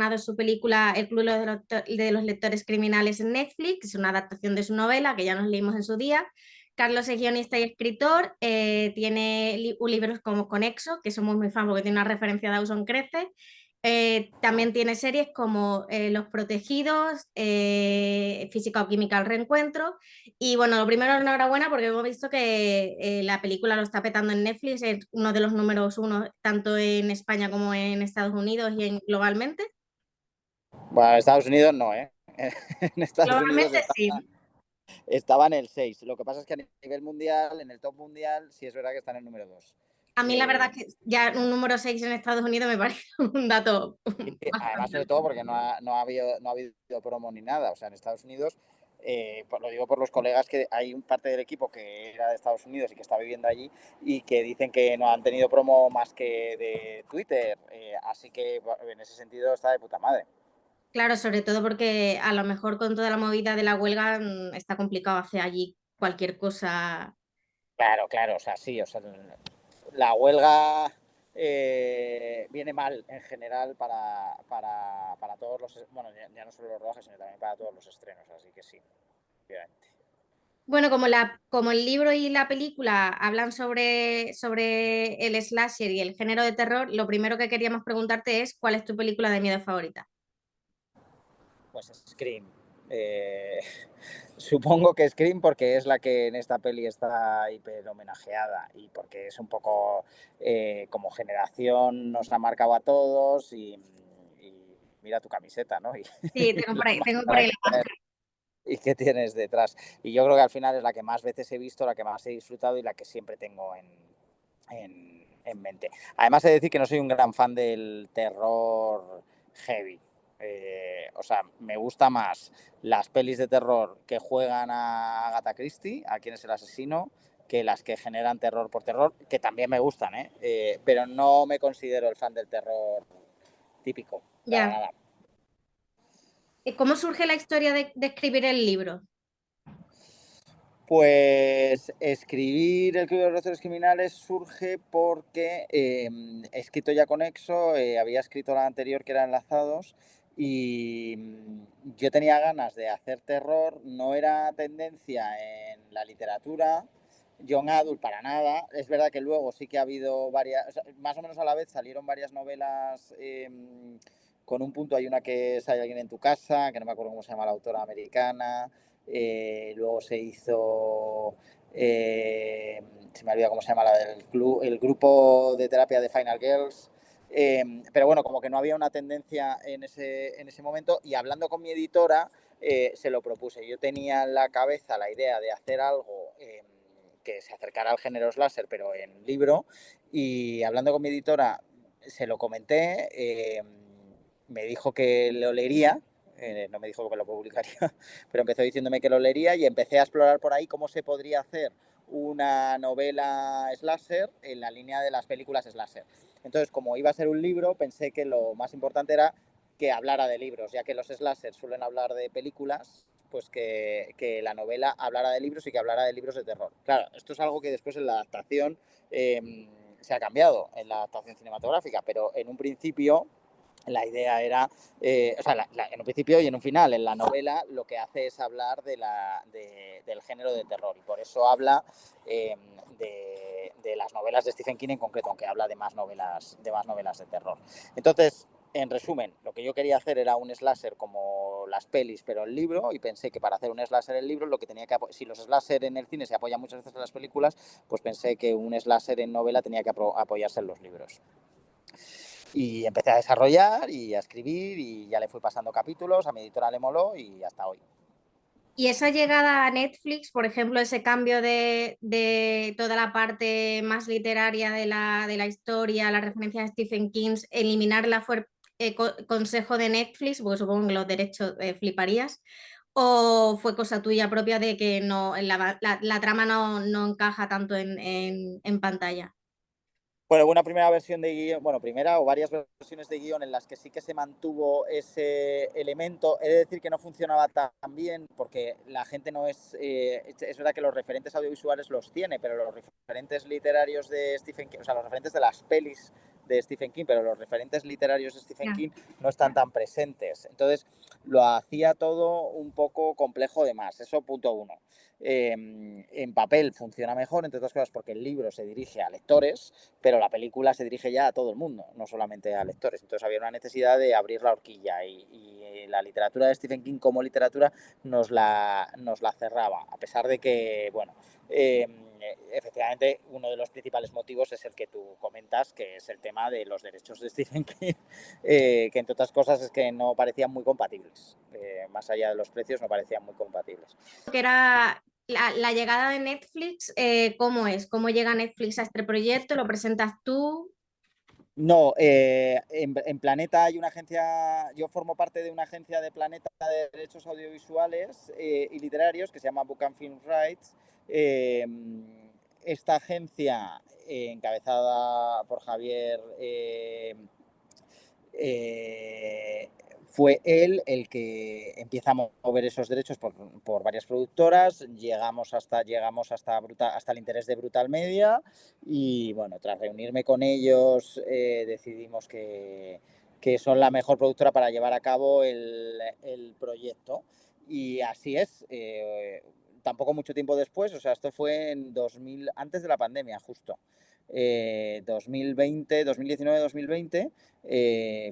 estrenado su película El Club de los Lectores Criminales en Netflix, es una adaptación de su novela que ya nos leímos en su día. Carlos es guionista y escritor, tiene libros como Conexo, que somos muy fans porque tiene una referencia a Dawson Crece. También tiene series como Los Protegidos, Física o Química al Reencuentro. Y bueno, lo primero, enhorabuena porque hemos visto que la película lo está petando en Netflix, es uno de los números uno tanto en España como en Estados Unidos y globalmente. Bueno, en Estados Unidos no, ¿eh? En Estados Unidos Globalmente sí. estaba en el 6. Lo que pasa es que a nivel mundial, en el top mundial, sí es verdad que está en el número 2. A mí la verdad es que ya un número 6 en Estados Unidos me parece un dato Además, bastante sobre todo porque no ha habido promo ni nada. O sea, en Estados Unidos, lo digo por los colegas que hay un parte del equipo que era de Estados Unidos y que está viviendo allí y que dicen que no han tenido promo más que de Twitter. Así que en ese sentido está de puta madre. claro, sobre todo porque a lo mejor con toda la movida de la huelga está complicado hacer allí cualquier cosa. Claro, claro, o sea, sí, o sea, la huelga viene mal en general para todos los, bueno, ya no solo los rodajes, sino también para todos los estrenos, así que sí, obviamente. Bueno, como el libro y la película hablan sobre el slasher y el género de terror, lo primero que queríamos preguntarte es ¿cuál es tu película de miedo favorita? Pues Scream. Eh, Supongo que Scream porque es la que en esta peli está hiper homenajeada y porque es un poco como generación nos ha marcado a todos y mira tu camiseta, ¿no? Y, Sí, y la tengo por ahí la máscara máscara. y qué tienes detrás. Y yo creo que al final es la que más veces he visto, la que más he disfrutado y la que siempre tengo en mente. Además, he de decir que no soy un gran fan del terror heavy. O sea, me gusta más las pelis de terror que juegan a Agatha Christie, a quién es el asesino, que las que generan terror por terror, que también me gustan, ¿eh? Pero no me considero el fan del terror típico, para Ya. nada. ¿Cómo surge la historia de escribir el libro? Pues escribir El Club de los Lectores Criminales surge porque he escrito ya con Exo, había escrito la anterior que era Enlazados y yo tenía ganas de hacer terror, no era tendencia en la literatura, young adult para nada, es verdad que luego sí que ha habido varias, o sea, más o menos a la vez salieron varias novelas con un punto, hay una que es Hay alguien en tu casa, que no me acuerdo cómo se llama la autora americana. Luego se hizo, se me olvida cómo se llama la del club, el grupo de terapia de Final Girls. Pero bueno, como que no había una tendencia en ese momento y hablando con mi editora se lo propuse. Yo tenía en la cabeza la idea de hacer algo que se acercara al género slasher, pero en libro, y hablando con mi editora se lo comenté, me dijo que lo leería, no me dijo que lo publicaría, pero empezó diciéndome que lo leería y empecé a explorar por ahí cómo se podría hacer una novela slasher en la línea de las películas slasher. Entonces, como iba a ser un libro, pensé que lo más importante era que hablara de libros, ya que los slashers suelen hablar de películas, pues que la novela hablara de libros y que hablara de libros de terror. Claro, esto es algo que después en la adaptación se ha cambiado, en la adaptación cinematográfica, pero en un principio la idea era, o sea, en un principio y en un final, en la novela lo que hace es hablar del género de terror y por eso habla de las novelas de Stephen King en concreto, aunque habla de más novelas de terror. Entonces, en resumen, lo que yo quería hacer era un slasher como las pelis, pero el libro, y pensé que para hacer un slasher el libro, lo que tenía que si los slasher en el cine se apoyan muchas veces en las películas, pues pensé que un slasher en novela tenía que apoyarse en los libros. Y empecé a desarrollar y a escribir y ya le fui pasando capítulos, a mi editora le moló y hasta hoy. Y esa llegada a Netflix, por ejemplo, ese cambio de toda la parte más literaria de la historia, la referencia a Stephen King, eliminarla fue consejo de Netflix, porque supongo que los derechos fliparías, o fue cosa tuya propia de que no, la trama no encaja tanto en pantalla. Bueno, hubo una primera versión de guión, bueno, primera o varias versiones de guión en las que sí que se mantuvo ese elemento. He de decir que no funcionaba tan bien porque la gente no es verdad que los referentes audiovisuales los tiene, pero los referentes literarios de Stephen King, o sea, los referentes de las pelis de Stephen King, pero los referentes literarios de Stephen Ya. King no están tan presentes. Entonces, lo hacía todo un poco complejo de más. Eso punto uno. En papel funciona mejor, entre otras cosas porque el libro se dirige a lectores, pero la película se dirige ya a todo el mundo, no solamente a lectores. Entonces había una necesidad de abrir la horquilla y la literatura de Stephen King como literatura nos la cerraba, a pesar de que, bueno, efectivamente uno de los principales motivos es el que tú comentas, que es el tema de los derechos de Stephen King, que entre otras cosas es que no parecían muy compatibles, más allá de los precios no parecían muy compatibles. Que era la llegada de Netflix, ¿cómo es? ¿Cómo llega Netflix a este proyecto? ¿Lo presentas tú? No, en Planeta hay una agencia, yo formo parte de una agencia de Planeta de derechos audiovisuales y literarios que se llama Book and Film Rights. Eh, Esta agencia, encabezada por Javier, eh, fue él el que empieza a mover esos derechos por varias productoras. Llegamos hasta el interés de Brutal Media y bueno, tras reunirme con ellos decidimos que son la mejor productora para llevar a cabo el proyecto. Y así es. Tampoco mucho tiempo después, o sea, esto fue en 2000, antes de la pandemia, justo. 2020, 2019, 2020,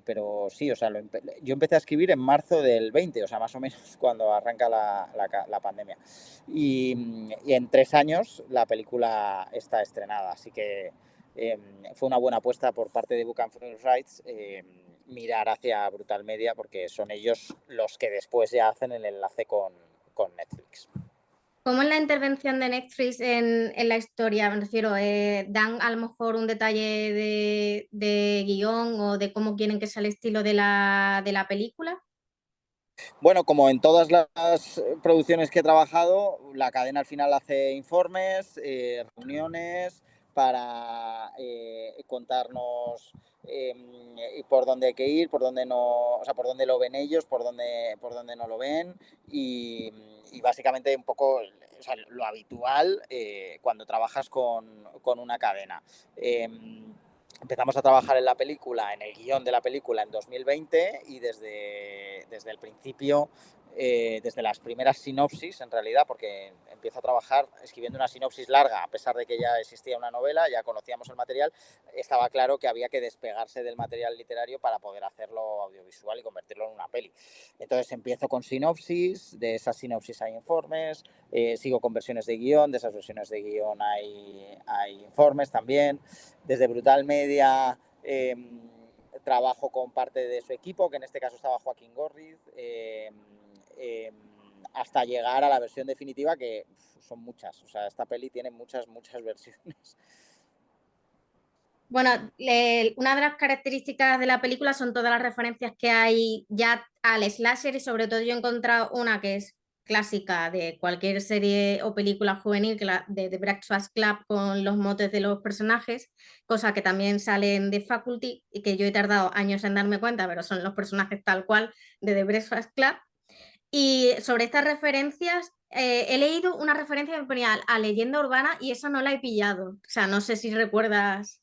pero sí, o sea, yo empecé a escribir en marzo del 20, o sea, más o menos cuando arranca la pandemia. Y en 3 años la película está estrenada, así que fue una buena apuesta por parte de Book and Film Rights mirar hacia Brutal Media porque son ellos los que después ya hacen el enlace con Netflix. ¿Cómo es la intervención de Netflix en la historia? Me refiero, ¿dan a lo mejor un detalle de guión o de cómo quieren que sea el estilo de la película? Bueno, como en todas las producciones que he trabajado, la cadena al final hace informes, reuniones para contarnos por dónde hay que ir, por dónde no, o sea, por dónde lo ven ellos, por dónde no lo ven y básicamente un poco, o sea, lo habitual cuando trabajas con una cadena. Empezamos a trabajar en la película, en el guión de la película en 2020 y desde el principio, desde las primeras sinopsis en realidad, porque empiezo a trabajar escribiendo una sinopsis larga, a pesar de que ya existía una novela, ya conocíamos el material, estaba claro que había que despegarse del material literario para poder hacerlo audiovisual y convertirlo en una peli. Entonces empiezo con sinopsis, de esas sinopsis hay informes, sigo con versiones de guión, de esas versiones de guión hay informes también. Desde Brutal Media trabajo con parte de su equipo, que en este caso estaba Joaquín Gorriz, hasta llegar a la versión definitiva, que son muchas. O sea, esta peli tiene muchas, muchas versiones. Bueno, una de las características de la película son todas las referencias que hay ya al slasher y sobre todo yo he encontrado una que es clásica de cualquier serie o película juvenil, que de The Breakfast Club con los motes de los personajes, cosa que también sale en The Faculty y que yo he tardado años en darme cuenta, pero son los personajes tal cual de The Breakfast Club. Y sobre estas referencias, he leído una referencia que me ponía a leyenda urbana y esa no la he pillado. O sea, no sé si recuerdas.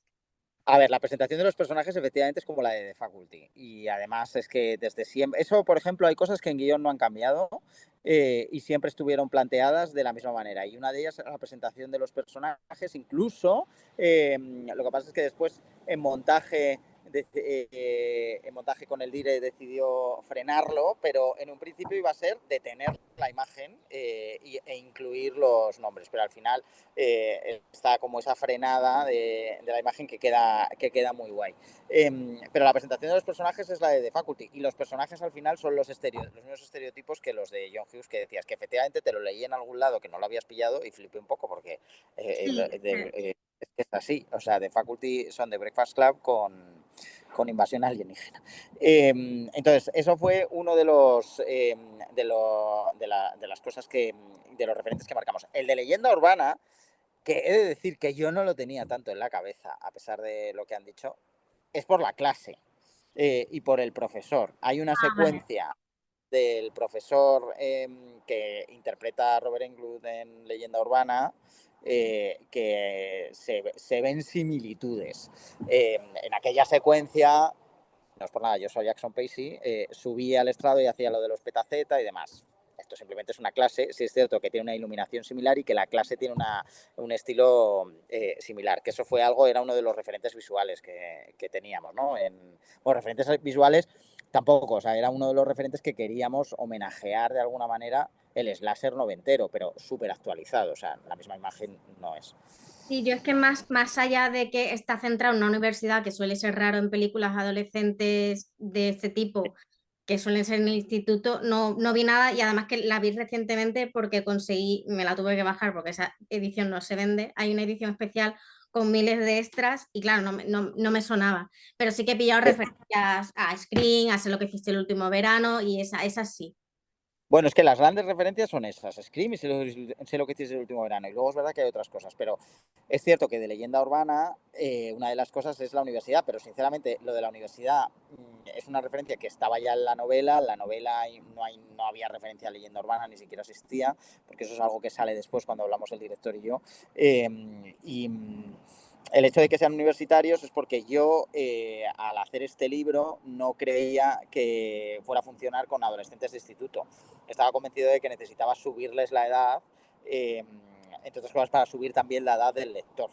A ver, la presentación de los personajes efectivamente es como la de The Faculty. Y además es que desde siempre. Eso, por ejemplo, hay cosas que en guión no han cambiado y siempre estuvieron planteadas de la misma manera. Y una de ellas es la presentación de los personajes. Incluso lo que pasa es que después en montaje. En montaje con el Dire decidió frenarlo, pero en un principio iba a ser detener la imagen e incluir los nombres, pero al final está como esa frenada de la imagen que queda muy guay. Pero la presentación de los personajes es la de The Faculty y los personajes al final son los mismos estereotipos que los de John Hughes que decías, que efectivamente te lo leí en algún lado que no lo habías pillado y flipé un poco porque Sí, es que es así, o sea, The Faculty son de Breakfast Club con invasión alienígena. Entonces, eso fue uno de los de las cosas de los referentes que marcamos. El de leyenda urbana que he de decir que yo no lo tenía tanto en la cabeza, a pesar de lo que han dicho, es por la clase y por el profesor. Hay una Ah, vale. secuencia del profesor que interpreta a Robert Englund en Leyenda Urbana, que se ven similitudes. En aquella secuencia, no es por nada, yo soy Jackson Pacey, subía al estrado y hacía lo de los petaceta y demás. Esto simplemente es una clase, sí es cierto que tiene una iluminación similar y que la clase tiene un estilo similar, que eso fue algo, era uno de los referentes visuales que teníamos, ¿no? Bueno, referentes visuales tampoco, o sea, era uno de los referentes que queríamos homenajear de alguna manera el slasher noventero, pero súper actualizado, o sea, la misma imagen no es. Sí, yo es que más allá de que está centrado en una universidad, que suele ser raro en películas adolescentes de este tipo, que suelen ser en el instituto, no vi nada y además que la vi recientemente porque conseguí, me la tuve que bajar porque esa edición no se vende, hay una edición especial con miles de extras y claro, no me sonaba, pero sí que he pillado referencias a Scream, a Sé lo que hiciste el último verano y esa sí. Bueno, es que las grandes referencias son esas, Scream y sé lo que hiciste el último verano. Y luego es verdad que hay otras cosas, pero es cierto que de leyenda urbana una de las cosas es la universidad, pero sinceramente lo de la universidad es una referencia que estaba ya en la novela no había referencia a leyenda urbana, ni siquiera existía, porque eso es algo que sale después cuando hablamos el director y yo. Y el hecho de que sean universitarios es porque yo, al hacer este libro, no creía que fuera a funcionar con adolescentes de instituto. Estaba convencido de que necesitaba subirles la edad, entre otras cosas para subir también la edad del lector.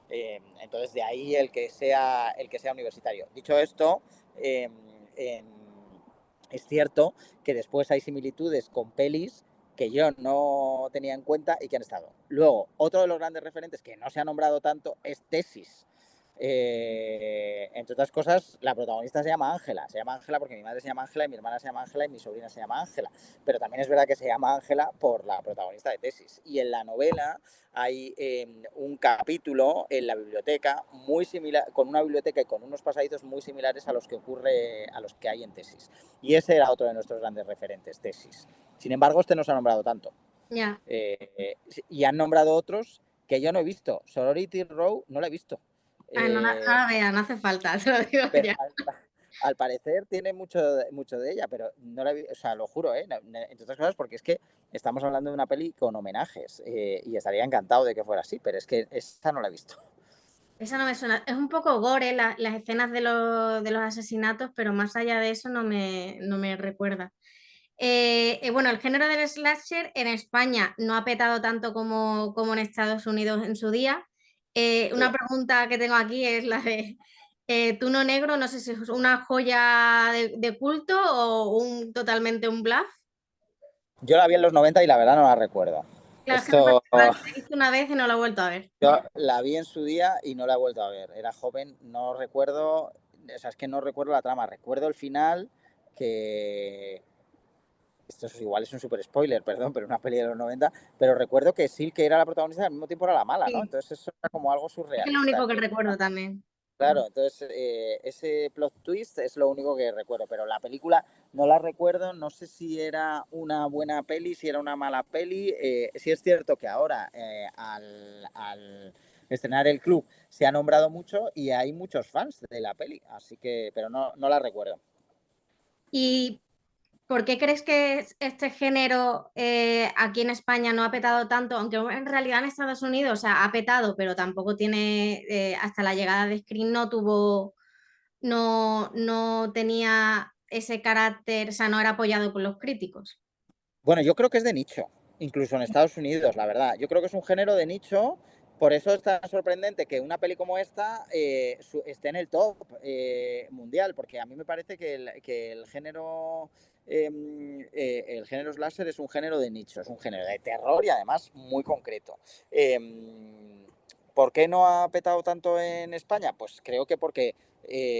Entonces, de ahí el que sea universitario. Dicho esto, eh, eh, es cierto que después hay similitudes con pelis que yo no tenía en cuenta y que han estado. Luego, otro de los grandes referentes que no se ha nombrado tanto es Tesis. Entre otras cosas, la protagonista se llama Ángela porque mi madre se llama Ángela y mi hermana se llama Ángela y mi sobrina se llama Ángela, pero también es verdad que se llama Ángela por la protagonista de Tesis. Y en la novela hay un capítulo en la biblioteca muy similar, con una biblioteca y con unos pasadizos muy similares a los que a los que hay en Tesis. Y ese era otro de nuestros grandes referentes, Tesis. Sin embargo, este no se ha nombrado tanto. Ya. Y han nombrado otros que yo no he visto. Sorority Row no la he visto. Ah, no Eh, la vea, no hace falta, te lo digo pero ya. al parecer tiene mucho de ella, pero no la he visto, o sea, lo juro, entre otras cosas porque es que estamos hablando de una peli con homenajes y estaría encantado de que fuera así, pero es que esta no la he visto. Esa no me suena. Es un poco gore las escenas de los asesinatos, pero más allá de eso no me recuerda. Bueno, el género del slasher en España no ha petado tanto como en Estados Unidos en su día. Una Sí. pregunta que tengo aquí es la de Tuno Negro, no sé si es una joya de culto o totalmente un bluff. Yo la vi en los 90 y la verdad no la recuerdo. Claro, es que me pasa Esto igual, la he visto una vez y no la he vuelto a ver. yo la vi en su día y no la he vuelto a ver. Era joven, no recuerdo, o sea, es que no recuerdo la trama, recuerdo el final que esto es, igual es un super spoiler, perdón, pero una peli de los 90, pero recuerdo que Silke era la protagonista y al mismo tiempo era la mala, ¿no? Sí, Entonces eso era como algo es lo surrealista. único que Entonces, recuerdo también. claro, entonces ese plot twist es lo único que recuerdo, pero la película no la recuerdo, no sé si era una buena peli, si era una mala peli. Sí es cierto que ahora al estrenar el club se ha nombrado mucho y hay muchos fans de la peli, así que, pero no la recuerdo. ¿Y por qué crees que este género aquí en España no ha petado tanto? Aunque en realidad en Estados Unidos, o sea, ha petado, pero tampoco tiene, hasta la llegada de Scream no tenía ese carácter, o sea, no era apoyado por los críticos. Bueno, yo creo que es de nicho, incluso en Estados Unidos, la verdad. Yo creo que es un género de nicho, por eso es tan sorprendente que una peli como esta esté en el top mundial, porque a mí me parece que el género slasher es un género de nicho, es un género de terror y además muy concreto. ¿Por qué no ha petado tanto en España? Pues creo que porque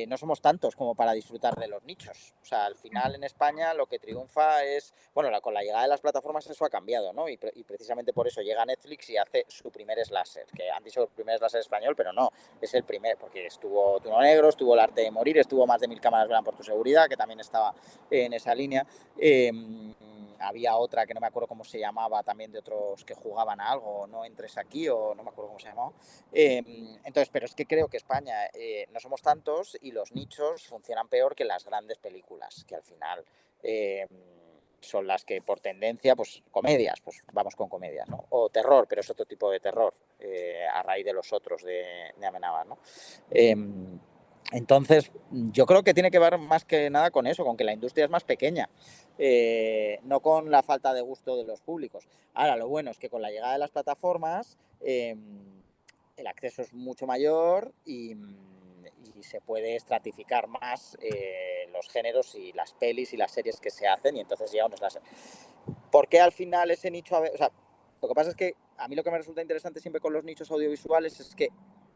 no somos tantos como para disfrutar de los nichos. O sea, al final en España lo que triunfa es, bueno, con la llegada de las plataformas eso ha cambiado, ¿no? Y precisamente por eso llega Netflix y hace su primer slasher, que han dicho el primer slasher español, pero no, es el primer, porque estuvo Tuno Negro, estuvo El Arte de Morir, estuvo Más de 1000 cámaras velan por tu seguridad, que también estaba en esa línea. había otra que no me acuerdo cómo se llamaba, también de otros que jugaban a algo, no entres aquí o no me acuerdo cómo se llamaba. Entonces, pero es que creo que España no somos tantos y los nichos funcionan peor que las grandes películas, que al final son las que por tendencia, pues comedias, pues vamos con comedias, ¿no? O terror, pero es otro tipo de terror, a raíz de los otros de Amenábar, ¿no? Entonces, yo creo que tiene que ver más que nada con eso, con que la industria es más pequeña, no con la falta de gusto de los públicos. Ahora, lo bueno es que con la llegada de las plataformas, el acceso es mucho mayor y se puede estratificar más los géneros y las pelis y las series que se hacen, y entonces ya uno es láser. ¿Por qué al final ese nicho? O sea, lo que pasa es que a mí lo que me resulta interesante siempre con los nichos audiovisuales es que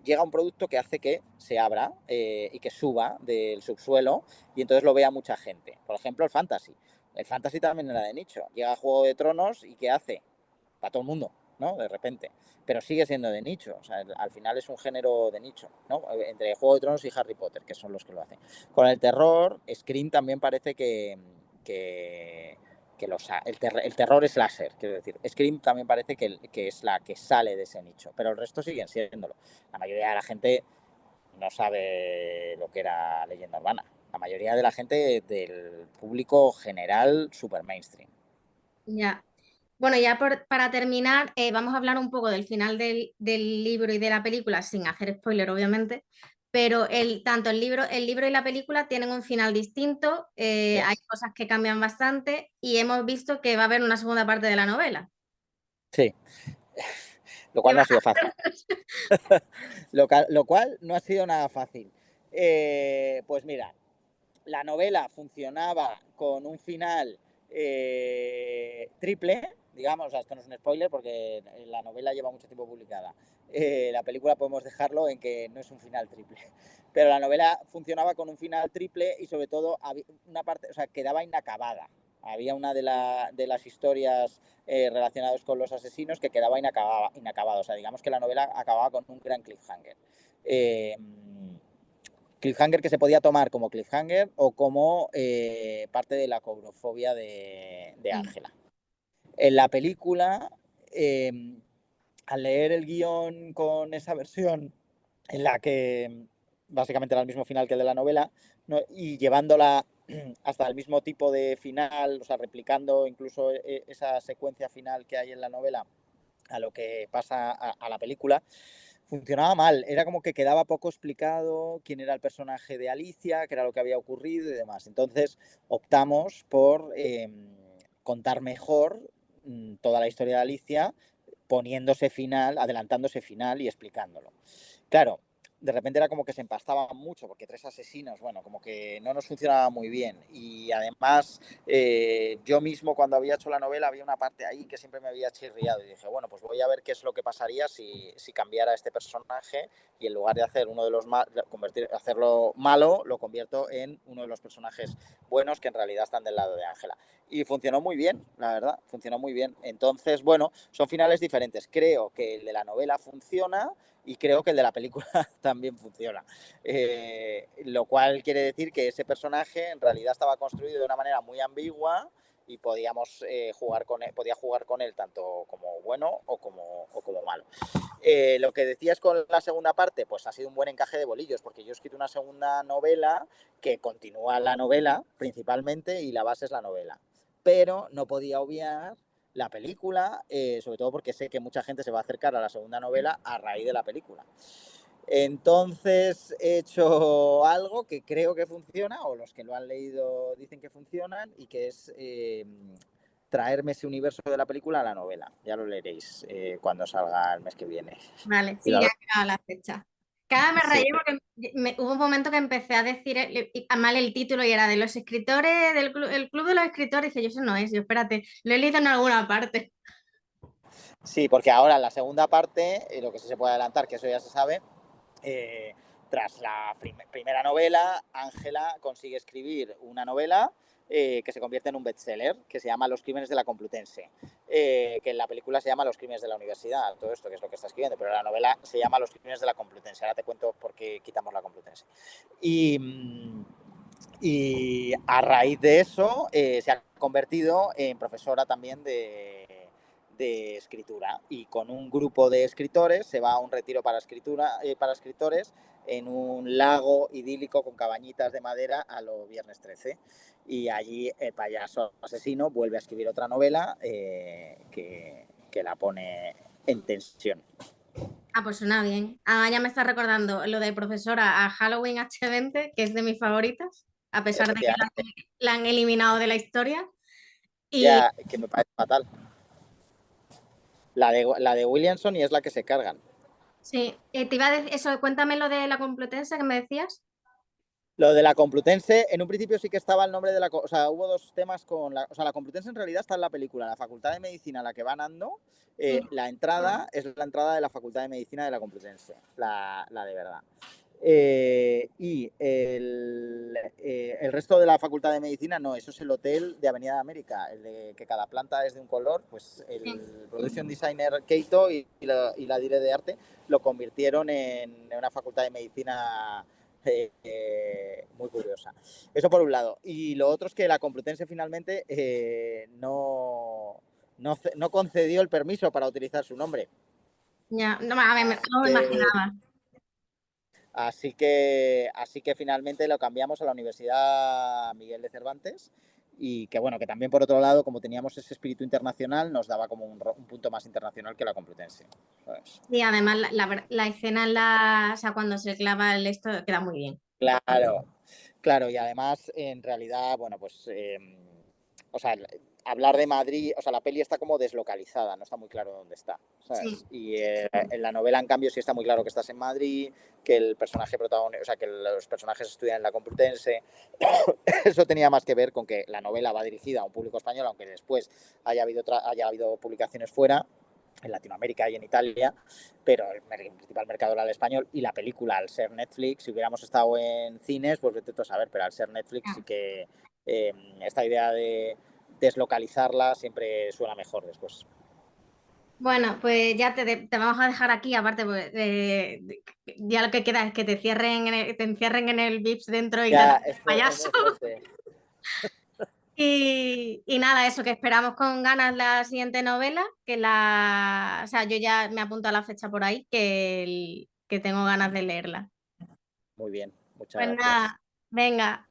llega un producto que hace que se abra y que suba del subsuelo y entonces lo vea mucha gente. Por ejemplo, el fantasy. El fantasy también era de nicho. Llega Juego de Tronos y ¿qué hace? Para todo el mundo, ¿no? De repente. Pero sigue siendo de nicho. O sea, al final es un género de nicho, ¿no? Entre Juego de Tronos y Harry Potter, que son los que lo hacen. Con el terror, Scream también parece que el terror es láser, quiero decir. Scream también parece que es la que sale de ese nicho, pero el resto siguen siéndolo. La mayoría de la gente no sabe lo que era Leyenda Urbana. La mayoría de la gente del público general, super mainstream. Ya. Bueno, ya para terminar, vamos a hablar un poco del final del libro y de la película, sin hacer spoiler, obviamente, pero tanto el libro y la película tienen un final distinto, Sí. hay cosas que cambian bastante y hemos visto que va a haber una segunda parte de la novela. Sí, lo ¿Qué cual no va? ha sido fácil. Lo cual no ha sido nada fácil. Pues mira, la novela funcionaba con un final triple, digamos, o sea, esto no es un spoiler porque la novela lleva mucho tiempo publicada. La película podemos dejarlo en que no es un final triple. Pero la novela funcionaba con un final triple y sobre todo había una parte, o sea, quedaba inacabada. Había una de las historias relacionadas con los asesinos que quedaba inacabada. O sea, digamos que la novela acababa con un gran cliffhanger. Eh, Cliffhanger que se podía tomar como cliffhanger o como parte de la cobrofobia de Sí. Ángela. En la película, eh, al leer el guión con esa versión en la que básicamente era el mismo final que el de la novela, ¿no? Y llevándola hasta el mismo tipo de final, o sea, replicando incluso esa secuencia final que hay en la novela a lo que pasa a la película, funcionaba mal. Era como que quedaba poco explicado quién era el personaje de Alicia, qué era lo que había ocurrido y demás. Entonces optamos por contar mejor toda la historia de Alicia, poniéndose final, adelantándose final y explicándolo. Claro, de repente era como que se empastaban mucho, porque tres asesinos, bueno, como que no nos funcionaba muy bien. Y además, yo mismo cuando había hecho la novela había una parte ahí que siempre me había chirriado y dije, bueno, pues voy a ver qué es lo que pasaría si cambiara este personaje y en lugar de hacer uno de los hacerlo malo, lo convierto en uno de los personajes buenos que en realidad están del lado de Ángela. Y funcionó muy bien, la verdad, funcionó muy bien. Entonces, bueno, son finales diferentes. Creo que el de la novela funciona y creo que el de la película también funciona. Lo cual quiere decir que ese personaje en realidad estaba construido de una manera muy ambigua y podíamos podía jugar con él tanto como bueno o como malo. Lo que decías con la segunda parte, pues ha sido un buen encaje de bolillos, porque yo he escrito una segunda novela que continúa la novela principalmente y la base es la novela. Pero no podía obviar la película, sobre todo porque sé que mucha gente se va a acercar a la segunda novela a raíz de la película. Entonces he hecho algo que creo que funciona, o los que lo han leído dicen que funcionan, y que es traerme ese universo de la película a la novela. Ya lo leeréis cuando salga el mes que viene. Vale, Y sí, ya la- ha quedado la fecha. Cada me sí, rayé porque hubo un momento que empecé a decir mal el título y era de los escritores, el club de los escritores, y yo eso no es, yo espérate, lo he leído en alguna parte. sí, porque ahora en la segunda parte, lo que sí se puede adelantar, que eso ya se sabe, eh, tras la primera novela, Ángela consigue escribir una novela que se convierte en un bestseller, que se llama Los crímenes de la Complutense, que en la película se llama Los crímenes de la universidad, todo esto que es lo que está escribiendo, pero la novela se llama Los crímenes de la Complutense. Ahora te cuento por qué quitamos la Complutense. Y a raíz de eso se ha convertido en profesora también de escritura, y con un grupo de escritores se va a un retiro para escritores en un lago idílico con cabañitas de madera a lo Viernes 13, y allí el payaso asesino vuelve a escribir otra novela que la pone en tensión. Ah, pues suena bien. Ah, ya me está recordando lo de profesora a Halloween H20, que es de mis favoritas, a pesar de que Efectivamente, la han eliminado de la historia. Y ya que me parece fatal. La de Williamson, y es la que se cargan. sí, te iba a decir eso, cuéntame lo de la Complutense que me decías. Lo de la Complutense, en un principio sí que estaba el nombre de la... O sea, hubo dos temas con la... O sea, la Complutense en realidad está en la película. La Facultad de Medicina a la que van Ando, Sí. la entrada es la entrada de la Facultad de Medicina de la Complutense, la de verdad. Y el resto de la Facultad de Medicina no, eso es el hotel de Avenida de América, el de que cada planta es de un color. Pues Sí. el production designer Keito y la dire de arte lo convirtieron en una facultad de medicina muy curiosa. Eso por un lado. Y lo otro es que la Complutense finalmente no concedió el permiso para utilizar su nombre. Ya, no, a ver, Así no me que imaginaba. Así que finalmente lo cambiamos a la Universidad Miguel de Cervantes, y que bueno, que también por otro lado, como teníamos ese espíritu internacional, nos daba como un punto más internacional que la Complutense, ¿sabes? Y además la escena o sea, cuando se clava el esto queda muy bien. Claro, claro, y además en realidad, bueno, pues, o sea, hablar de Madrid, o sea, la peli está como deslocalizada, no está muy claro dónde está, Sí. ¿sabes? Y en la novela, en cambio, sí está muy claro que estás en Madrid, que el personaje protagonista, o sea, que los personajes estudian en la Complutense. Eso tenía más que ver con que la novela va dirigida a un público español, aunque después haya habido publicaciones fuera, en Latinoamérica y en Italia, pero el principal mercado era el español. Y la película, al ser Netflix, si hubiéramos estado en cines, pues vete tú a saber, pero al ser Netflix sí que esta idea de deslocalizarla siempre suena mejor después. Bueno, pues ya te vamos a dejar aquí, aparte, pues, ya lo que queda es que te encierren en el VIPS dentro y te Ya, hacen el esto es payaso. muy fuerte. Y nada, eso, que esperamos con ganas la siguiente novela, o sea, yo ya me apunto a la fecha por ahí, que tengo ganas de leerla. Muy bien, muchas Pues gracias. nada, venga,